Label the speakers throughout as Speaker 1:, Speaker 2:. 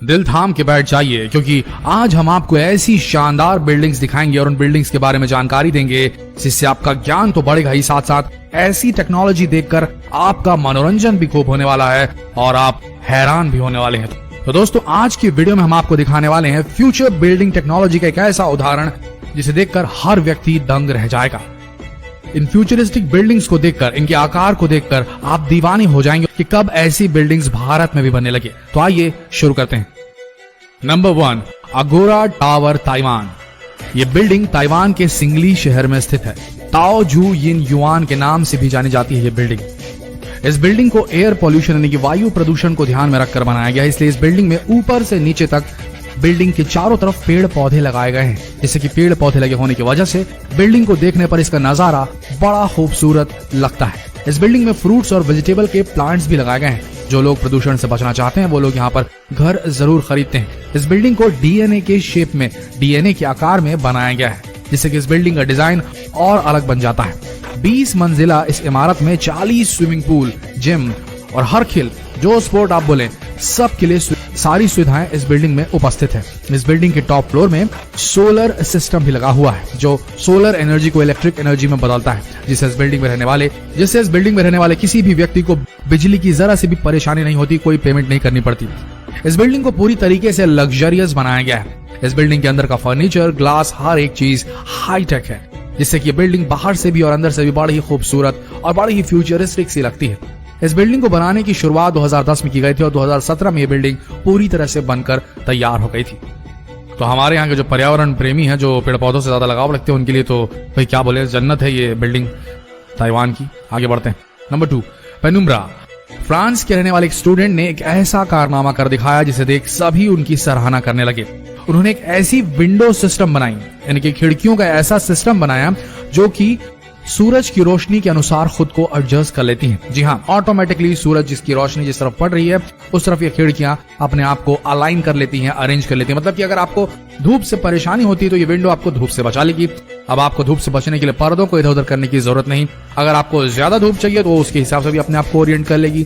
Speaker 1: दिल थाम के बैठ जाइए, क्योंकि आज हम आपको ऐसी शानदार बिल्डिंग्स दिखाएंगे और उन बिल्डिंग्स के बारे में जानकारी देंगे जिससे आपका ज्ञान तो बढ़ेगा ही, साथ साथ ऐसी टेक्नोलॉजी देखकर आपका मनोरंजन भी खूब होने वाला है और आप हैरान भी होने वाले हैं। तो दोस्तों, आज की वीडियो में हम आपको दिखाने वाले हैं फ्यूचर बिल्डिंग टेक्नोलॉजी का एक ऐसा उदाहरण जिसे देखकर हर व्यक्ति दंग रह जाएगा। इन फ्यूचरिस्टिक बिल्डिंग्स को देखकर, इनके आकार को देखकर आप दीवाने हो जाएंगे कि कब ऐसी बिल्डिंग्स भारत में भी बनने लगे। तो आइए शुरू करते हैं। नंबर 1, अगोरा टावर, ताइवान। ये बिल्डिंग ताइवान के सिंगली शहर में स्थित है। ताओ जू यिन युआन के नाम से भी जानी जाती है ये बिल्डिंग। इस बिल्डिंग को एयर पॉल्यूशन यानी कि वायु प्रदूषण को ध्यान में रखकर बनाया गया है, इसलिए इस बिल्डिंग में ऊपर से नीचे तक बिल्डिंग के चारों तरफ पेड़ पौधे लगाए गए हैं, जिससे कि पेड़ पौधे लगे होने की वजह से बिल्डिंग को देखने पर इसका नजारा बड़ा खूबसूरत लगता है। इस बिल्डिंग में फ्रूट्स और वेजिटेबल के प्लांट्स भी लगाए गए हैं। जो लोग प्रदूषण से बचना चाहते हैं वो लोग यहाँ पर घर जरूर खरीदते हैं। इस बिल्डिंग को डीएनए के शेप में, डीएनए के आकार में बनाया गया है, जिससे कि इस बिल्डिंग का डिजाइन और अलग बन जाता है। 20 मंजिला इस इमारत में 40 स्विमिंग पूल, जिम और हर खेल जो स्पोर्ट आप बोले सब के लिए सारी सुविधाएं इस बिल्डिंग में उपस्थित है। इस बिल्डिंग के टॉप फ्लोर में सोलर सिस्टम भी लगा हुआ है, जो सोलर एनर्जी को इलेक्ट्रिक एनर्जी में बदलता है, जिससे इस बिल्डिंग में रहने वाले किसी भी व्यक्ति को बिजली की जरा सी भी परेशानी नहीं होती, कोई पेमेंट नहीं करनी पड़ती। इस बिल्डिंग को पूरी तरीके से लग्जरियस बनाया गया है। इस बिल्डिंग के अंदर का फर्नीचर, ग्लास, हर एक चीज हाईटेक है, जिससे कि बिल्डिंग बाहर से भी और अंदर से भी बड़ी ही खूबसूरत और बड़ी ही फ्यूचरिस्टिक सी लगती है। इस बिल्डिंग को बनाने की शुरुआत 2010 में की गई थी और 2017 में ये बिल्डिंग पूरी तरह से बनकर तैयार हो गई थी। तो हमारे यहाँ के जो पर्यावरण प्रेमी हैं, जो पेड़ पौधों से ज्यादा लगाव रखते हैं, उनके लिए तो भाई क्या बोले, जन्नत है ये बिल्डिंग ताइवान की। आगे बढ़ते हैं। Number 2, penumbra. फ्रांस के रहने वाले एक स्टूडेंट ने एक ऐसा कारनामा कर दिखाया जिसे देख सभी उनकी सराहना करने लगे। उन्होंने एक ऐसी विंडो सिस्टम बनाई, यानी कि खिड़कियों का ऐसा सिस्टम बनाया जो कि सूरज की रोशनी के अनुसार खुद को एडजस्ट कर लेती हैं। जी हाँ, ऑटोमेटिकली सूरज जिसकी रोशनी जिस तरफ पड़ रही है उस तरफ ये खिड़कियां अपने आप को अलाइन कर लेती हैं, अरेंज कर लेती हैं। मतलब कि अगर आपको धूप से परेशानी होती है तो ये विंडो आपको धूप से बचा लेगी। अब आपको धूप से बचने के लिए पर्दों को इधर उधर करने की जरूरत नहीं। अगर आपको ज्यादा धूप चाहिए तो उसके हिसाब से भी अपने आप को ओरिएंट कर लेगी,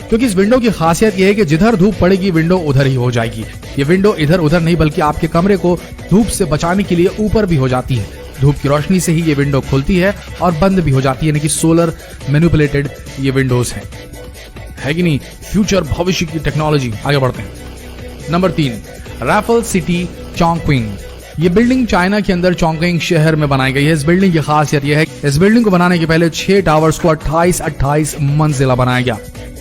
Speaker 1: क्योंकि इस विंडो की खासियत यह है कि जिधर धूप पड़ेगी विंडो उधर ही हो जाएगी। ये विंडो इधर उधर नहीं बल्कि आपके कमरे को धूप से बचाने के लिए ऊपर भी हो जाती है। धूप की रोशनी से ही ये विंडो खुलती है और बंद भी हो जाती है, यानी कि सोलर मैनिपुलेटेड ये विंडोज है कि नहीं। फ्यूचर, भविष्य की टेक्नोलॉजी। आगे बढ़ते हैं। Number 3, Raffle City, Chongqing. ये बिल्डिंग चाइना के अंदर चोंगक्विंग शहर में बनाई गई है। इस बिल्डिंग की खासियत यह है इस बिल्डिंग को बनाने के पहले 6 टावर्स को 28 मंजिला बनाया गया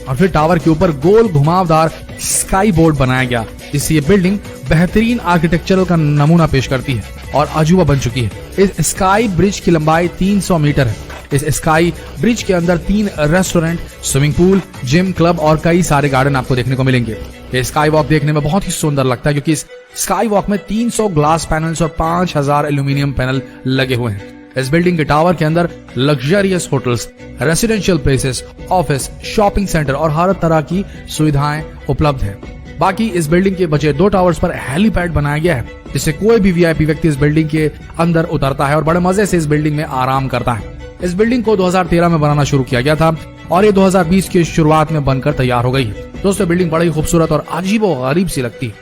Speaker 1: और फिर टावर के ऊपर गोल घुमावदार स्काई बोर्ड बनाया गया, जिससे ये बिल्डिंग बेहतरीन आर्किटेक्चरल का नमूना पेश करती है और अजूबा बन चुकी है। इस स्काई ब्रिज की लंबाई 300 मीटर है। इस स्काई ब्रिज के अंदर 3 restaurant, swimming pool, gym, club और कई सारे गार्डन आपको देखने को मिलेंगे। ये स्काई वॉक देखने में बहुत ही सुंदर लगता है, क्योंकि इस स्काई वॉक में 300 ग्लास पैनल्स और 5000 एल्यूमिनियम पैनल लगे हुए हैं। इस बिल्डिंग के टावर के अंदर luxurious hotels, residential places, office, shopping centre और हर तरह की सुविधाएं उपलब्ध है। बाकी इस बिल्डिंग के बचे 2 टावर्स पर हेलीपैड बनाया गया है, जिससे कोई भी वीआईपी व्यक्ति इस बिल्डिंग के अंदर उतरता है और बड़े मजे से इस बिल्डिंग में आराम करता है। इस बिल्डिंग को 2013 में बनाना शुरू किया गया था और ये 2020 की शुरुआत में बनकर तैयार हो गई है। दोस्तों, बिल्डिंग बड़ी खूबसूरत और अजीबोगरीब सी लगती है।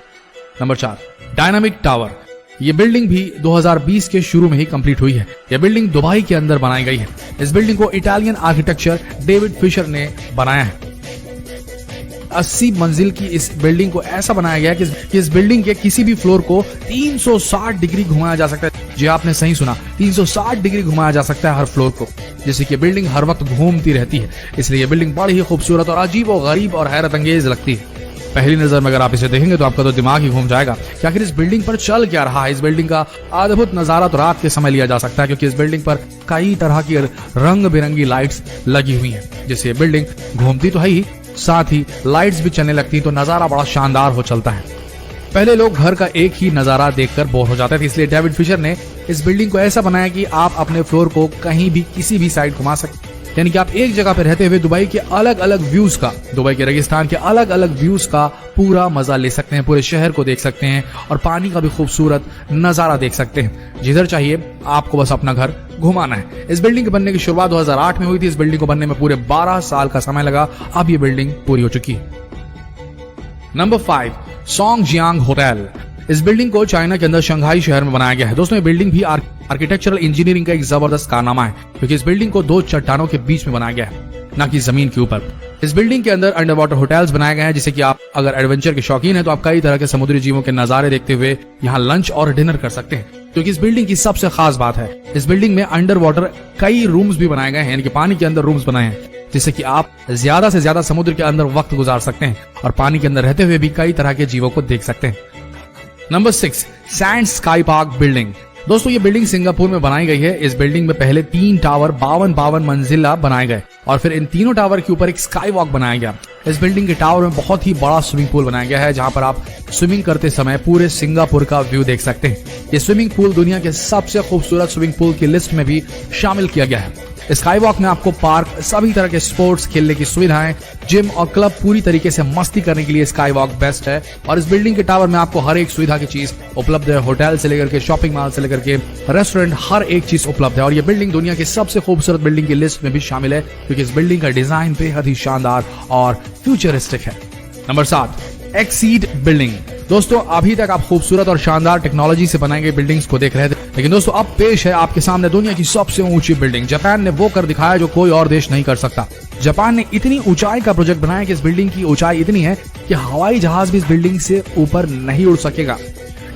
Speaker 1: Number 4, dynamic tower. ये बिल्डिंग भी 2020 के शुरू में ही कंप्लीट हुई है। यह बिल्डिंग दुबई के अंदर बनाई गई है। इस बिल्डिंग को इटालियन आर्किटेक्चर डेविड फिशर ने बनाया है। 80 मंजिल की इस बिल्डिंग को ऐसा बनाया गया कि इस बिल्डिंग के किसी भी फ्लोर को 360 डिग्री घुमाया जा सकता है। जी आपने सही सुना, 360 डिग्री घुमाया जा सकता है हर फ्लोर को, जिससे कि बिल्डिंग हर वक्त घूमती रहती है। इसलिए ये बिल्डिंग बड़ी ही खूबसूरत और अजीबोगरीब और हैरत अंगेज लगती है। पहली नजर में अगर आप इसे देखेंगे तो आपका तो दिमाग ही घूम जाएगा कि आखिर इस बिल्डिंग पर चल क्या रहा है। इस बिल्डिंग का अद्भुत नजारा तो रात के समय लिया जा सकता है, क्योंकि इस बिल्डिंग पर कई तरह की रंग बिरंगी लाइट्स लगी हुई हैं, जिससे बिल्डिंग घूमती तो है ही, साथ ही लाइट्स भी चलने लगती तो नजारा बड़ा शानदार हो चलता है। पहले लोग घर का एक ही नजारा देखकर बोर हो जाते थे, इसलिए डेविड फिशर ने इस बिल्डिंग को ऐसा बनाया कि आप अपने फ्लोर को कहीं भी किसी भी साइड घुमा सकते, यानी कि आप एक जगह पे रहते हुए दुबई के अलग अलग व्यूज का, दुबई के रेगिस्तान के अलग अलग व्यूज का पूरा मजा ले सकते हैं, पूरे शहर को देख सकते हैं और पानी का भी खूबसूरत नजारा देख सकते हैं। जिधर चाहिए आपको बस अपना घर घुमाना है। इस बिल्डिंग के बनने की शुरुआत 2008 में हुई थी। इस बिल्डिंग को बनने में पूरे 12 साल का समय लगा। अब ये बिल्डिंग पूरी हो चुकी है। Number 5, Songjiang hotel. इस बिल्डिंग को चाइना के अंदर शंघाई शहर में बनाया गया है। दोस्तों ये बिल्डिंग भी आर्किटेक्चरल इंजीनियरिंग का एक जबरदस्त कारनामा है, क्योंकि इस बिल्डिंग को 2 चट्टानों के बीच में बनाया गया है, ना कि जमीन के ऊपर। इस बिल्डिंग के अंदर अंडर वाटर होटल्स बनाए गए हैं, जिससे कि आप अगर एडवेंचर के शौकीन हैं तो आप कई तरह के समुद्री जीवों के नजारे देखते हुए यहाँ लंच और डिनर कर सकते हैं। क्योंकि इस बिल्डिंग की सबसे खास बात है, इस बिल्डिंग में अंडर वाटर कई रूम्स भी बनाए गए हैं, यानी कि पानी के अंदर रूम्स बनाए हैं, जिससे कि आप ज्यादा से ज्यादा समुद्र के अंदर वक्त गुजार सकते हैं और पानी के अंदर रहते हुए भी कई तरह के जीवों को देख सकते हैं। Number 6, sand sky park building. दोस्तों ये बिल्डिंग सिंगापुर में बनाई गई है। इस बिल्डिंग में पहले 3 टावर 52 मंजिला बनाए गए और फिर इन तीनों टावर के ऊपर एक स्काई वॉक बनाया गया। इस बिल्डिंग के टावर में बहुत ही बड़ा स्विमिंग पूल बनाया गया है, जहां पर आप स्विमिंग करते समय पूरे सिंगापुर का व्यू देख सकते हैं। ये स्विमिंग पूल दुनिया के सबसे खूबसूरत स्विमिंग पूल की लिस्ट में भी शामिल किया गया है। स्काई वॉक में आपको पार्क, सभी तरह के स्पोर्ट्स खेलने की सुविधाएं, जिम और क्लब, पूरी तरीके से मस्ती करने के लिए स्काई वॉक बेस्ट है। और इस बिल्डिंग के टावर में आपको हर एक सुविधा की चीज उपलब्ध है। होटल से लेकर के शॉपिंग मॉल से लेकर के रेस्टोरेंट, हर एक चीज उपलब्ध है। और ये बिल्डिंग दुनिया की सबसे खूबसूरत बिल्डिंग की लिस्ट में भी शामिल है, क्योंकि इस बिल्डिंग का डिजाइन बेहद ही शानदार और फ्यूचरिस्टिक है। Number 7, exceed building. दोस्तों अभी तक आप खूबसूरत और शानदार टेक्नोलॉजी से बनाई गई बिल्डिंग्स को देख रहे थे, लेकिन दोस्तों अब पेश है आपके सामने दुनिया की सबसे ऊंची बिल्डिंग। जापान ने वो कर दिखाया जो कोई और देश नहीं कर सकता। जापान ने इतनी ऊंचाई का प्रोजेक्ट बनाया कि इस बिल्डिंग की ऊंचाई इतनी है कि हवाई जहाज भी इस बिल्डिंग से ऊपर नहीं उड़ सकेगा।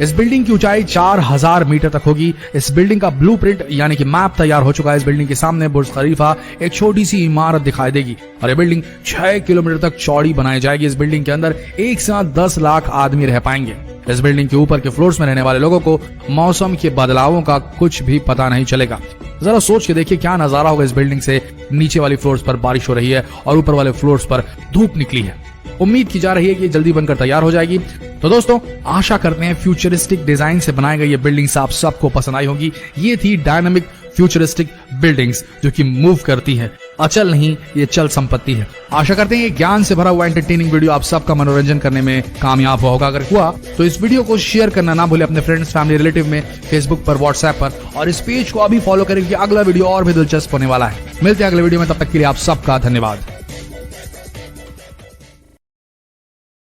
Speaker 1: इस बिल्डिंग की ऊंचाई 4000 मीटर तक होगी। इस बिल्डिंग का ब्लूप्रिंट यानी कि मैप तैयार हो चुका है। इस बिल्डिंग के सामने बुर्ज खलीफा, एक छोटी सी इमारत दिखाई देगी और ये बिल्डिंग 6 किलोमीटर तक चौड़ी बनाई जाएगी। इस बिल्डिंग के अंदर एक साथ 10 लाख आदमी रह पाएंगे। इस बिल्डिंग के ऊपर के फ्लोर्स में रहने वाले लोगों को मौसम के बदलावों का कुछ भी पता नहीं चलेगा। जरा सोच के देखिए क्या नजारा होगा। इस बिल्डिंग से नीचे वाली फ्लोर्स पर बारिश हो रही है और ऊपर वाले फ्लोर्स पर धूप निकली है। उम्मीद की जा रही है कि जल्दी बनकर तैयार हो जाएगी। तो दोस्तों आशा करते हैं फ्यूचरिस्टिक डिजाइन से बनाई गई ये बिल्डिंग्स आप सबको पसंद आई होगी। ये थी डायनामिक फ्यूचरिस्टिक बिल्डिंग्स जो कि मूव करती है, अचल नहीं, ये चल संपत्ति है। आशा करते हैं ये ज्ञान से भरा हुआ एंटरटेनिंग वीडियो आप सबका मनोरंजन करने में कामयाब होगा। अगर हुआ तो इस वीडियो को शेयर करना ना भूले अपने फ्रेंड्स, फैमिली, रिलेटिव में, फेसबुक पर, व्हाट्सएप पर, और इस पेज को अभी फॉलो करें क्योंकि अगला वीडियो और भी दिलचस्प होने वाला है। मिलते हैं अगले वीडियो में, तब तक के लिए आप सबका धन्यवाद।